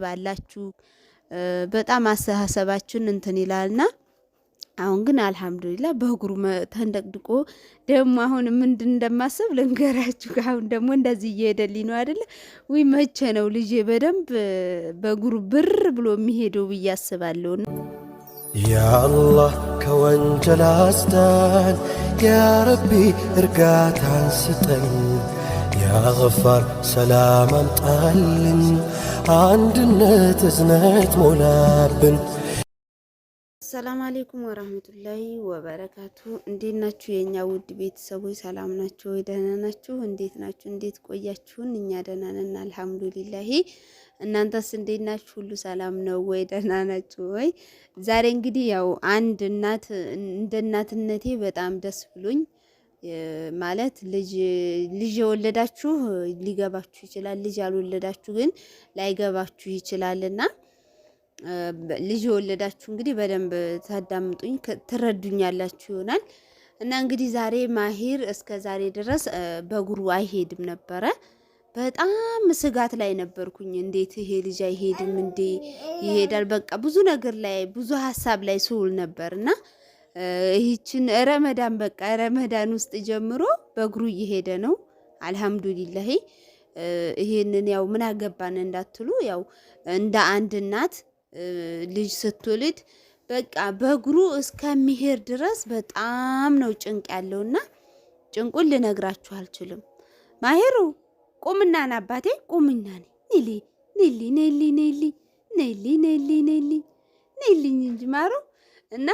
ባላችሁ በጣም አስተሳሰባችን እንትን ይላልና አሁን ግን አልሐምዱሊላህ በእግሩ ተንደቅድቆ ደግሞ አሁን ምንድን እንደማስብ ልንገራችሁ። አሁን ደግሞ እንደዚህ እየሄደልኝ ነው አይደለ? ወይ መቼ ነው ልጄ በደንብ በእግሩ ብር ብሎ የሚሄደው ብዬ አስባለሁ። ያ አላህ ከወንጀል አስዳን፣ ያ ረቢ እርጋታን ስጠን፣ ያ ገፋር ሰላም አምጣልን፣ አንድነት እዝነት ሞላብን። ሰላም አለይኩም ወራህመቱላሂ ወበረካቱ። እንዴት ናችሁ የኛ ውድ ቤተሰቦች? ሰላም ናችሁ ወይ? ደህና ናችሁ? እንዴት ናችሁ? እንዴት ቆያችሁን? እኛ ደህና ነን አልሐምዱሊላሂ። እናንተስ እንዴት ናችሁ? ሁሉ ሰላም ነው ወይ? ደህና ናችሁ ወይ? ዛሬ እንግዲህ ያው አንድ እናት እንደ እናትነቴ በጣም ደስ ብሎኝ ማለት ልጅ የወለዳችሁ ሊገባችሁ ይችላል፣ ልጅ ያልወለዳችሁ ግን ላይገባችሁ ይችላልና ልጅ የወለዳችሁ እንግዲህ በደንብ ታዳምጡኝ ትረዱኛላችሁ ይሆናል። እና እንግዲህ ዛሬ ማሂር እስከ ዛሬ ድረስ በእግሩ አይሄድም ነበረ። በጣም ስጋት ላይ ነበርኩኝ። እንዴት ይሄ ልጅ አይሄድም እንዴ? ይሄዳል። በቃ ብዙ ነገር ላይ ብዙ ሀሳብ ላይ ስውል ነበርና ይህችን ረመዳን በቃ ረመዳን ውስጥ ጀምሮ በእግሩ እየሄደ ነው አልሐምዱሊላሂ። ይሄንን ያው ምን አገባን እንዳትሉ ያው እንደ አንድ እናት ልጅ ስትወልድ በቃ በእግሩ እስከሚሄድ ድረስ በጣም ነው ጭንቅ ያለውና ጭንቁን ልነግራችሁ አልችልም። ማሂሩ ቁምና ና አባቴ ቁምና ኔሊ ኔሊ ኔሊ ኔሊ ኔሊ ኔሊ ኔሊ ኔሊ እንጂ ማሩ እና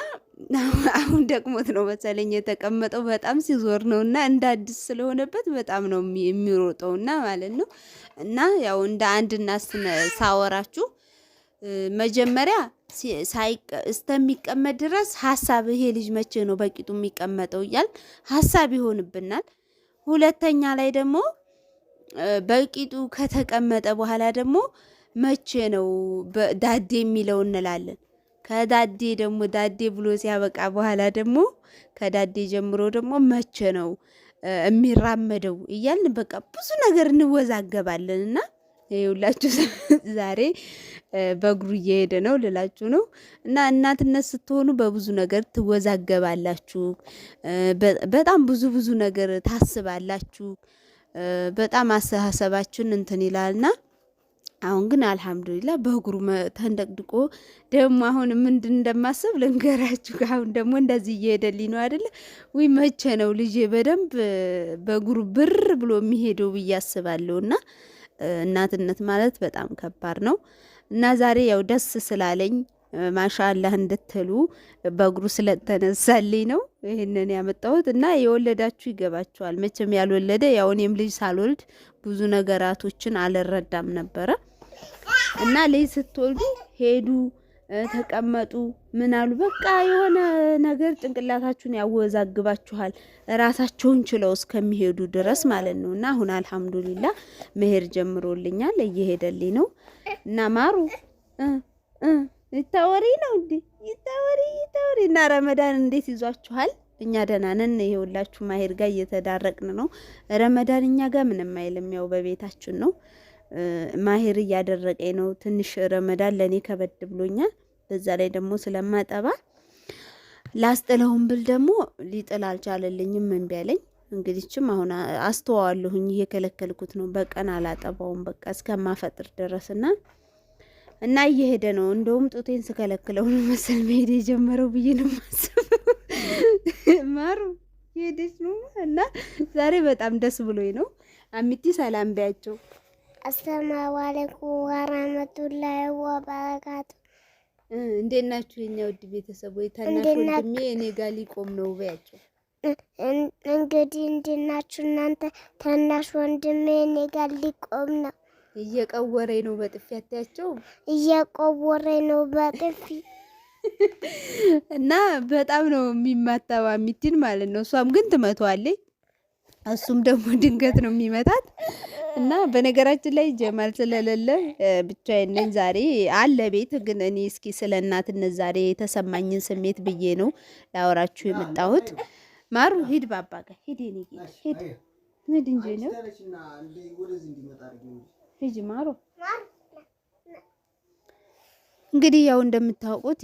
አሁን ደቅሞት ነው መሰለኝ የተቀመጠው። በጣም ሲዞር ነውና እንደ አዲስ ስለሆነበት በጣም ነው የሚሮጠውና ማለት ነው። እና ያው እንደ አንድ እናት ሳወራችሁ መጀመሪያ እስከሚቀመጥ ድረስ ሀሳብ ይሄ ልጅ መቼ ነው በቂጡ የሚቀመጠው እያል ሀሳብ ይሆንብናል። ሁለተኛ ላይ ደግሞ በቂጡ ከተቀመጠ በኋላ ደግሞ መቼ ነው ዳዴ የሚለው እንላለን። ከዳዴ ደግሞ ዳዴ ብሎ ሲያበቃ በኋላ ደግሞ ከዳዴ ጀምሮ ደግሞ መቼ ነው የሚራመደው እያልን በቃ ብዙ ነገር እንወዛገባለን። እና ይኸውላችሁ ዛሬ በእግሩ እየሄደ ነው ልላችሁ ነው። እና እናትነት ስትሆኑ በብዙ ነገር ትወዛገባላችሁ። በጣም ብዙ ነገር ታስባላችሁ። በጣም አስተሳሰባችን እንትን ይላልና አሁን ግን አልሐምዱሊላህ በእግሩ ተንደቅድቆ ደግሞ አሁን ምንድን እንደማስብ ልንገራችሁ። አሁን ደግሞ እንደዚህ እየሄደልኝ ነው አይደለ? ወይ መቼ ነው ልጄ በደንብ በእግሩ ብር ብሎ የሚሄደው ብዬ አስባለሁና እናትነት ማለት በጣም ከባድ ነው። እና ዛሬ ያው ደስ ስላለኝ ማሻአላህ እንድትሉ በእግሩ ስለተነሳልኝ ነው ይሄንን ያመጣሁት። እና የወለዳችሁ ይገባችኋል መቼም። ያልወለደ ያው እኔም ልጅ ሳልወልድ ብዙ ነገራቶችን አልረዳም ነበረ። እና ልጅ ስትወልዱ ሄዱ ተቀመጡ ምን አሉ በቃ የሆነ ነገር ጭንቅላታችሁን ያወዛግባችኋል ራሳቸውን ችለው እስከሚሄዱ ድረስ ማለት ነው። እና አሁን አልሐምዱሊላህ መሄድ ጀምሮልኛል፣ እየሄደልኝ ነው። እና ማሩ ይታወሪ ነው እንዴ? ይታወሪ እና ረመዳን እንዴት ይዟችኋል? እኛ ደህና ነን። ይኸውላችሁ ማሂር ጋር እየተዳረቅን ነው። ረመዳን እኛ ጋር ምንም አይልም፣ ያው በቤታችን ነው። ማሂር እያደረቀኝ ነው ትንሽ። ረመዳን ለኔ ከበድ ብሎኛል። በዛ ላይ ደግሞ ስለማጠባ ላስጥለውም ብል ደግሞ ሊጥል አልቻለልኝም፣ እምቢ አለኝ። እንግዲህችም አሁን አስተዋዋለሁኝ እየከለከልኩት ነው። በቀን አላጠባውም በቃ እስከማፈጥር ድረስና እና እየሄደ ነው። እንደውም ጡቴን ስከለክለው ነው መሰል መሄድ የጀመረው ብዬ ነው የማስበው። ማሩ ሄደች ነው። እና ዛሬ በጣም ደስ ብሎኝ ነው። አሚቲ ሰላም ቢያቸው። አሰላሙ አለይኩም ወራህመቱላሂ ወበረካቱ። እንዴት ናችሁ የኛ ውድ ቤተሰቦች? ታናሽ ወንድሜ እኔ ጋር ሊቆም ነው ቢያቸው። እንግዲህ እንዴት ናችሁ እናንተ? ታናሽ ወንድሜ እኔ ጋር ሊቆም ነው። እየቀወረኝ ነው በጥፊ አታያቸው? እየቀወረኝ ነው በጥፊ። እና በጣም ነው የሚማታው አሚቲን ማለት ነው። እሷም ግን ትመቷለች፣ እሱም ደግሞ ድንገት ነው የሚመታት። እና በነገራችን ላይ ጀማል ስለሌለ ብቻዬን ነኝ ዛሬ። አለ ቤት ግን እኔ እስኪ ስለ እናትነት ዛሬ የተሰማኝን ስሜት ብዬ ነው ላወራችሁ የመጣሁት። ማሩ ሂድ ባባ ጋር ሂድ፣ እኔ ሂድ ሂድ እንጂ ነው ሂጂ ማሩ እንግዲህ ያው እንደምታውቁት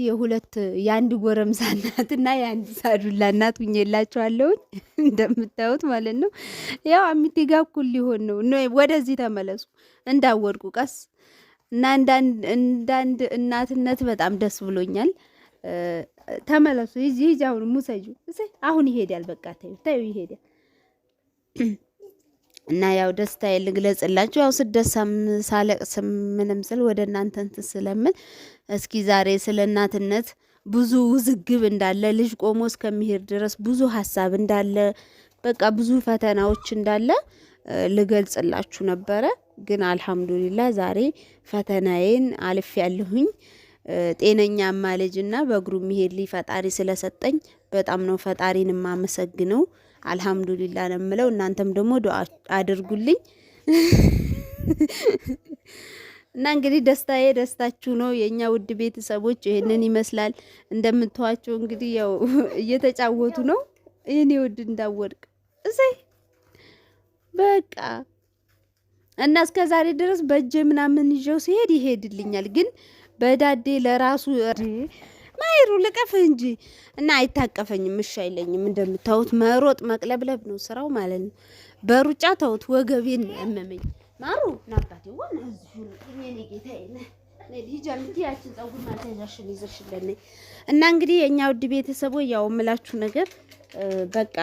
የአንድ ጎረምሳ እናትና የአንድ ሳዱላ እናት ሁኜላችኋለሁ። እንደምታዩት ማለት ነው። ያው አሚቲ ጋር እኩል ሊሆን ነው። ወደዚህ ተመለሱ እንዳወድቁ ቀስ እና እንዳንድ እናትነት በጣም ደስ ብሎኛል። ተመለሱ። ሂጂ አሁን ሙሰጁ አሁን ይሄዳል። በቃ ታዩ ይሄዳል። እና ያው ደስታዬን ልግለጽላችሁ። ያው ስደሳም ሳለቅስም ምንም ስል ወደ እናንተ እንትን ስለምን እስኪ ዛሬ ስለ እናትነት ብዙ ውዝግብ እንዳለ ልጅ ቆሞ እስከሚሄድ ድረስ ብዙ ሀሳብ እንዳለ በቃ ብዙ ፈተናዎች እንዳለ ልገልጽላችሁ ነበረ። ግን አልሐምዱሊላህ ዛሬ ፈተናዬን አልፍ ያለሁኝ ጤነኛማ ልጅና በእግሩ የሚሄድ ልጅ ፈጣሪ ስለሰጠኝ በጣም ነው ፈጣሪን የማመሰግነው። አልሐምዱሊላህ ነው የምለው። እናንተም ደግሞ ዱአ አድርጉልኝ እና እንግዲህ ደስታዬ ደስታችሁ ነው የኛ ውድ ቤተሰቦች። ይሄንን ይመስላል። እንደምትዋቸው እንግዲህ ያው እየተጫወቱ ነው። የኔ ውድ እንዳወድቅ በቃ እና እስከ ዛሬ ድረስ በእጄ ምናምን ይዤው ሲሄድ ይሄድልኛል። ግን በዳዴ ለራሱ ማይሩ ልቀፍህ እንጂ እና አይታቀፈኝም። እሺ አይለኝም። እንደምታዩት መሮጥ መቅለብለብ ነው ስራው ማለት ነው። በሩጫ ተውት ወገቤን ያመመኝ ማሩ ናባቴ ወን እዚሁ እኔ ጌታዬ ሂጃምቲያችን ጸጉር ማተያዣሽን ይዘሽልኝ እና እንግዲህ የኛ ውድ ቤተሰቦች ያው ምላችሁ ነገር በቃ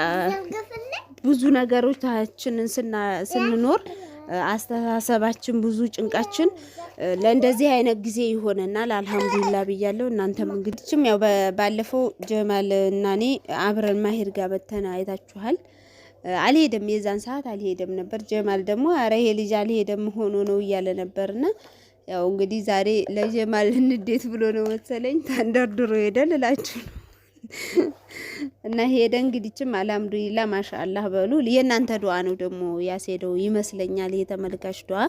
ብዙ ነገሮቻችንን ስንኖር አስተሳሰባችን ብዙ ጭንቃችን ለእንደዚህ አይነት ጊዜ ይሆነናል። አልሐምዱሊላህ ብያለሁ። እናንተም እንግዲህም ያው ባለፈው ጀማል እና እኔ አብረን ማሄድ ጋር በተና አይታችኋል። አልሄደም፣ የዛን ሰዓት አልሄደም ነበር። ጀማል ደግሞ አረ ይሄ ልጅ አልሄደም ሆኖ ነው እያለ ነበርና ያው እንግዲህ ዛሬ ለጀማል እንዴት ብሎ ነው መሰለኝ ተንደርድሮ ሄደል እላችሁ ነው። እና ሄደ እንግዲህም አልሐምዱሊላህ ማሻአላህ በሉ። የእናንተ ዱአ ነው ደግሞ ያስሄደው ይመስለኛል። የተመልካች ዱአ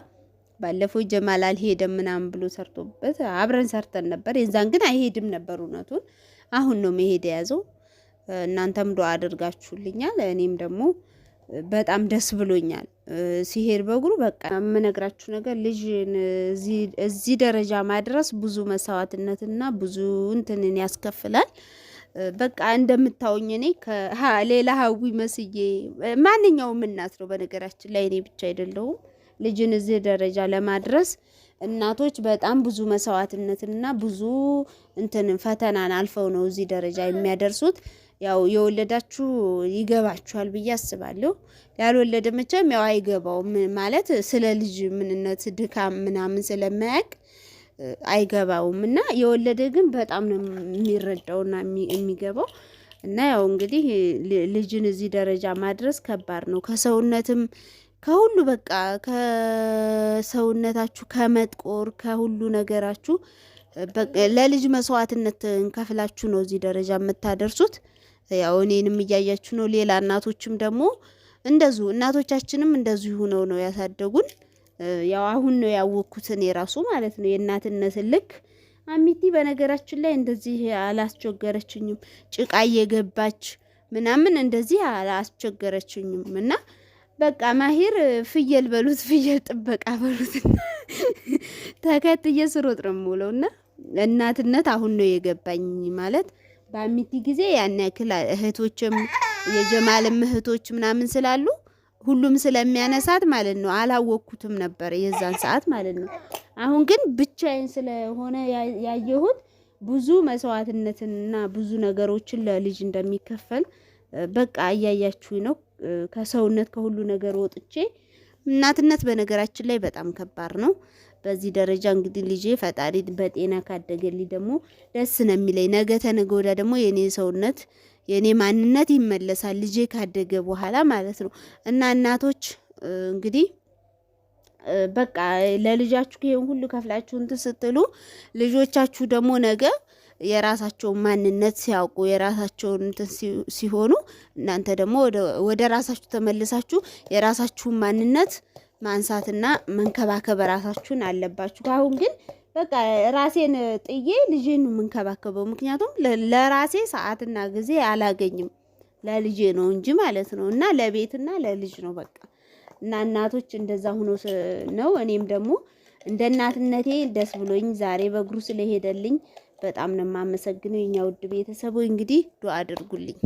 ባለፈው ጀማል አልሄደም ምናምን ብሎ ሰርቶበት አብረን ሰርተን ነበር። የዛን ግን አይሄድም ነበር እውነቱን። አሁን ነው መሄድ የያዘው። እናንተም ዱአ አድርጋችሁልኛል። እኔም ደግሞ በጣም ደስ ብሎኛል ሲሄድ በእግሩ። በቃ የምነግራችሁ ነገር ልጅ እዚህ ደረጃ ማድረስ ብዙ መስዋዕትነትና ብዙ እንትንን ያስከፍላል። በቃ እንደምታውኝ እኔ ሌላ ሀዊ መስዬ ማንኛውም እናት ነው በነገራችን ላይ እኔ ብቻ አይደለሁም። ልጅን እዚህ ደረጃ ለማድረስ እናቶች በጣም ብዙ መስዋዕትነትና ብዙ እንትንን ፈተናን አልፈው ነው እዚህ ደረጃ የሚያደርሱት። ያው የወለዳችሁ ይገባችኋል ብዬ አስባለሁ። ያልወለደ መቼም ያው አይገባውም ማለት ስለ ልጅ ምንነት ድካም ምናምን ስለማያውቅ አይገባውም። እና የወለደ ግን በጣም ነው የሚረዳውና የሚገባው። እና ያው እንግዲህ ልጅን እዚህ ደረጃ ማድረስ ከባድ ነው። ከሰውነትም ከሁሉ በቃ ከሰውነታችሁ ከመጥቆር ከሁሉ ነገራችሁ ለልጅ መስዋዕትነት እንከፍላችሁ ነው እዚህ ደረጃ የምታደርሱት። ያው እኔንም እያያችሁ ነው። ሌላ እናቶችም ደግሞ እንደዚሁ እናቶቻችንም እንደዚሁ ሆነው ነው ያሳደጉን። ያው አሁን ነው ያወቅኩት እኔ ራሱ ማለት ነው የእናትነት ልክ። አሚቲ በነገራችን ላይ እንደዚህ አላስቸገረችኝም። ጭቃ እየገባች ምናምን እንደዚህ አላስቸገረችኝም። እና በቃ ማሂር ፍየል በሉት ፍየል ጥበቃ በሉትና ተከትዬ ስሮጥ ነው የምውለው። እና እናትነት አሁን ነው የገባኝ ማለት በአሚቲ ጊዜ ያን ያክል እህቶችም የጀማልም እህቶች ምናምን ስላሉ ሁሉም ስለሚያነሳት ማለት ነው አላወቅኩትም ነበር የዛን ሰዓት ማለት ነው። አሁን ግን ብቻዬን ስለሆነ ያየሁት ብዙ መስዋዕትነትና ብዙ ነገሮችን ለልጅ እንደሚከፈል በቃ እያያችሁኝ ነው። ከሰውነት ከሁሉ ነገር ወጥቼ እናትነት በነገራችን ላይ በጣም ከባድ ነው። በዚህ ደረጃ እንግዲህ ልጄ ፈጣሪ በጤና ካደገልኝ ደግሞ ደስ ነው የሚለኝ። ነገ ተነገ ወዲያ ደግሞ የኔ ሰውነት የኔ ማንነት ይመለሳል ልጄ ካደገ በኋላ ማለት ነው። እና እናቶች እንግዲህ በቃ ለልጃችሁ ይሄን ሁሉ ከፍላችሁ እንትን ስትሉ ልጆቻችሁ ደግሞ ነገ የራሳቸውን ማንነት ሲያውቁ የራሳቸውን እንትን ሲሆኑ እናንተ ደግሞ ወደ ራሳችሁ ተመልሳችሁ የራሳችሁን ማንነት ማንሳትና መንከባከብ ራሳችሁን አለባችሁ። አሁን ግን በቃ ራሴን ጥዬ ልጄን ነው የምንከባከበው። ምክንያቱም ለራሴ ሰዓትና ጊዜ አላገኝም ለልጄ ነው እንጂ ማለት ነው። እና ለቤትና ለልጅ ነው በቃ። እና እናቶች እንደዛ ሆኖ ነው። እኔም ደግሞ እንደ እናትነቴ ደስ ብሎኝ ዛሬ በእግሩ ስለሄደልኝ በጣም ነው የማመሰግነው። የኛ ውድ ቤተሰቦች እንግዲህ ዱአ አድርጉልኝ።